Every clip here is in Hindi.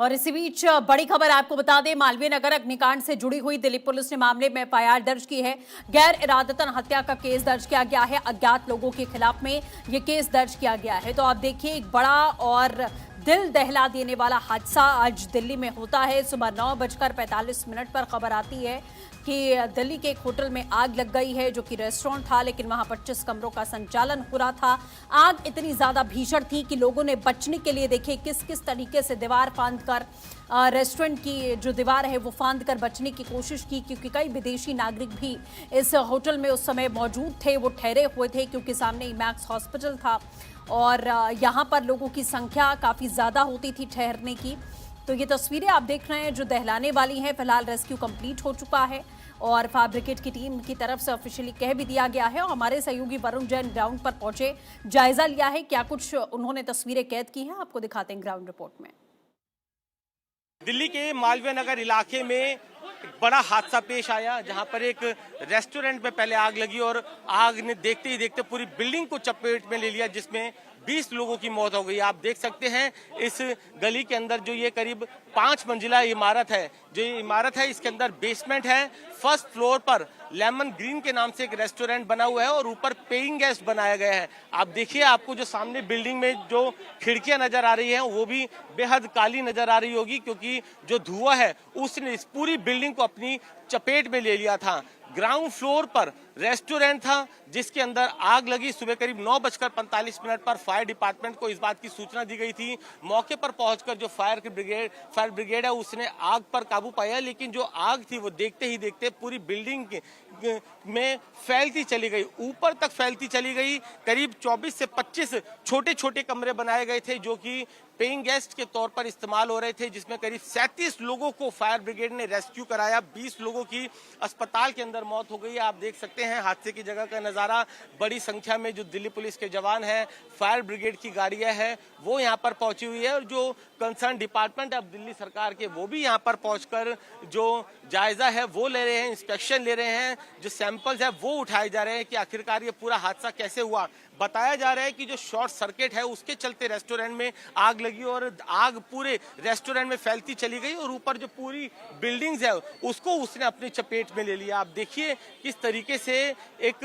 और इसी बीच बड़ी खबर आपको बता दें, मालवीय नगर अग्निकांड से जुड़ी हुई दिल्ली पुलिस ने मामले में एफआईआर दर्ज की है। गैर इरादतन हत्या का केस दर्ज किया गया है। अज्ञात लोगों के खिलाफ में यह केस दर्ज किया गया है। तो आप देखिए, एक बड़ा और दिल दहला देने वाला हादसा आज दिल्ली में होता है। सुबह 9:45 पर खबर आती है कि दिल्ली के एक होटल में आग लग गई है, जो कि रेस्टोरेंट था, लेकिन वहां 25 कमरों का संचालन हो रहा था। आग इतनी ज्यादा भीषण थी कि लोगों ने बचने के लिए देखिए किस किस तरीके से दीवार फांद कर, रेस्टोरेंट की जो दीवार है वो फांद कर बचने की कोशिश की, क्योंकि कई विदेशी नागरिक भी इस होटल में उस समय मौजूद थे। वो ठहरे हुए थे क्योंकि सामने इमैक्स हॉस्पिटल था और यहाँ पर लोगों की संख्या काफ़ी ज़्यादा होती थी ठहरने की। तो ये तस्वीरें आप देख रहे हैं जो दहलाने वाली हैं। फिलहाल रेस्क्यू कंप्लीट हो चुका है और फायर ब्रिगेड की टीम की तरफ से ऑफिशियली कह भी दिया गया है और हमारे सहयोगी वरुण जैन ग्राउंड पर पहुंचे, जायजा लिया है। क्या कुछ उन्होंने तस्वीरें कैद की हैं, आपको दिखाते हैं ग्राउंड रिपोर्ट में। दिल्ली के मालवीय नगर इलाके में एक बड़ा हादसा पेश आया, जहां पर एक रेस्टोरेंट में पहले आग लगी और आग ने देखते ही देखते पूरी बिल्डिंग को चपेट में ले लिया, जिसमें 20 लोगों की मौत हो गई। आप देख सकते हैं इस गली के अंदर जो ये करीब 5 मंजिला इमारत है, जो ये इमारत है इसके अंदर बेसमेंट है। फर्स्ट फ्लोर पर लेमन ग्रीन के नाम से एक रेस्टोरेंट बना हुआ है और ऊपर पेइंग गेस्ट बनाया गया है। आप देखिए, आपको जो सामने बिल्डिंग में जो खिड़कियां नजर आ रही हैं वो भी बेहद काली नजर आ रही होगी, क्योंकि जो धुआं है उसने इस पूरी बिल्डिंग को अपनी चपेट में ले लिया था। ग्राउंड फ्लोर पर रेस्टोरेंट था जिसके अंदर आग लगी। सुबह करीब 9:45 पर फायर डिपार्टमेंट को इस बात की सूचना दी गई थी। मौके पर पहुंचकर जो फायर ब्रिगेड है उसने आग पर काबू पाया, लेकिन जो आग थी वो देखते ही देखते पूरी बिल्डिंग में फैलती चली गई, ऊपर तक फैलती चली गई। करीब 24 से 25 छोटे छोटे कमरे बनाए गए थे जो कि पेइंग गेस्ट के तौर पर इस्तेमाल हो रहे थे, जिसमें करीब 37 लोगों को फायर ब्रिगेड ने रेस्क्यू कराया। 20 लोगों की अस्पताल के अंदर मौत हो गई। आप देख सकते हैं हादसे की जगह का नजारा। बड़ी संख्या में जो दिल्ली पुलिस के जवान हैं, फायर ब्रिगेड की गाड़ियां हैं, वो यहाँ पर पहुंची हुई है और जो कंसर्न डिपार्टमेंट अब दिल्ली सरकार के वो भी यहाँ पर पहुंचकर जो जायजा है वो ले रहे हैं, इंस्पेक्शन ले रहे हैं, जो सैंपल्स है वो उठाए जा रहे हैं कि आखिरकार ये पूरा हादसा कैसे हुआ। बताया जा रहा है कि जो शॉर्ट सर्किट है उसके चलते रेस्टोरेंट में आग लगी और आग पूरे रेस्टोरेंट में फैलती चली गई और ऊपर जो पूरी बिल्डिंग्स है उसको उसने अपनी चपेट में ले लिया। आप देखिए किस तरीके से एक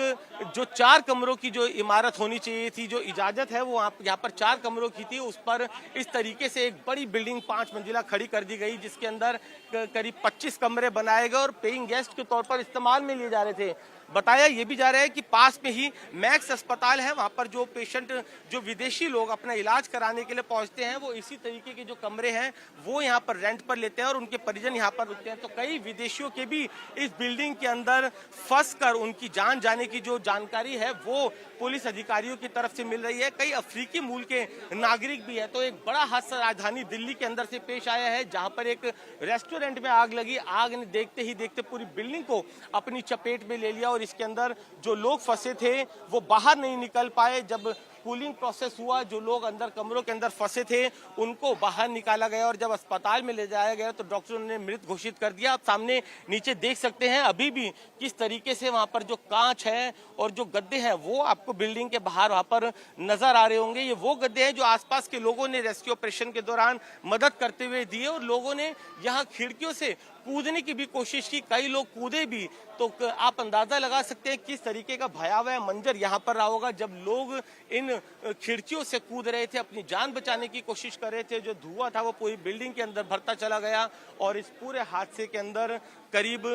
जो 4 कमरों की जो इमारत होनी चाहिए थी, जो इजाजत है वो यहाँ पर 4 कमरों की थी, उस पर इस तरीके से एक बड़ी बिल्डिंग 5 मंजिला खड़ी कर दी गई, जिसके अंदर करीब 25 कमरे बनाए गए और पेइंग गेस्ट के तौर पर इस्तेमाल में लिए जा रहे थे। बताया ये भी जा रहा है कि पास में ही मैक्स अस्पताल है, वहां पर जो पेशेंट, जो विदेशी लोग अपना इलाज कराने के लिए पहुंचते हैं, वो इसी तरीके के जो कमरे हैं वो यहाँ पर रेंट पर लेते हैं और उनके परिजन यहाँ पर रुकते हैं। तो कई विदेशियों के भी इस बिल्डिंग के अंदर फंस कर उनकी जान जाने की जो जानकारी है वो पुलिस अधिकारियों की तरफ से मिल रही है। कई अफ्रीकी मूल के नागरिक भी है। तो एक बड़ा हादसा राजधानी दिल्ली के अंदर से पेश आया है, जहां पर एक रेस्टोरेंट में आग लगी। आग ने देखते ही देखते पूरी बिल्डिंग को अपनी चपेट में ले लिया और इसके अंदर जो लोग फंसे थे वो बाहर नहीं निकल पाए। जब कूलिंग प्रोसेस हुआ, जो लोग अंदर कमरों के अंदर फंसे थे उनको बाहर निकाला गया और जब अस्पताल में ले जाया गया तो डॉक्टरों ने मृत घोषित कर दिया। आप सामने नीचे देख सकते हैं अभी भी किस तरीके से वहां पर जो कांच है और जो गद्दे हैं वो आपको बिल्डिंग के बाहर वहां पर नजर आ रहे होंगे। ये वो गद्दे हैं जो आसपास के लोगों ने रेस्क्यू ऑपरेशन के दौरान मदद करते हुए दिए और लोगों ने यहाँ खिड़कियों से कूदने की भी कोशिश की, कई लोग कूदे भी। तो आप अंदाजा लगा सकते हैं किस तरीके का भयावह मंजर यहाँ पर रहा होगा जब लोग इन खिड़कियों से कूद रहे थे, अपनी जान बचाने की कोशिश कर रहे थे। जो धुआं था वो पूरी बिल्डिंग के अंदर भरता चला गया और इस पूरे हादसे के अंदर करीब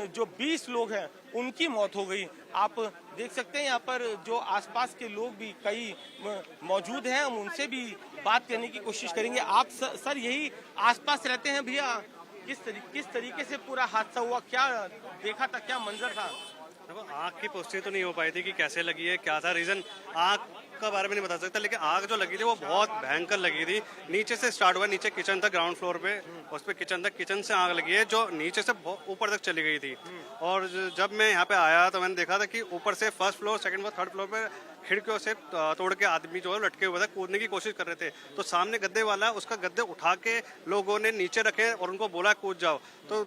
जो 20 लोग हैं उनकी मौत हो गई। आप देख सकते हैं यहाँ पर जो आसपास के लोग भी कई मौजूद हैं, हम उनसे भी बात करने की कोशिश करेंगे। आप सर यही आसपास रहते हैं भैया, किस तरीके से पूरा हादसा हुआ, क्या देखा था, क्या मंजर था? देखो, आग की पुष्टि तो नहीं हो पाई थी कि कैसे लगी है, क्या था रीजन, आग का बारे में नहीं बता सकता, लेकिन आग जो लगी थी वो बहुत भयंकर लगी थी। नीचे से स्टार्ट हुआ, नीचे किचन था ग्राउंड फ्लोर पे, उस पे किचन था, किचन से आग लगी है जो नीचे से ऊपर तक चली गई थी। और जब मैं यहाँ पे आया तो मैंने देखा था कि ऊपर से first floor, second floor, third floor पे खिड़कियों से तोड़ के आदमी जो है लटके हुए थे, कूदने की कोशिश कर रहे थे। तो सामने गद्दे वाला है, उसका गद्दे उठा के लोगों ने नीचे रखे और उनको बोला कूद जाओ। तो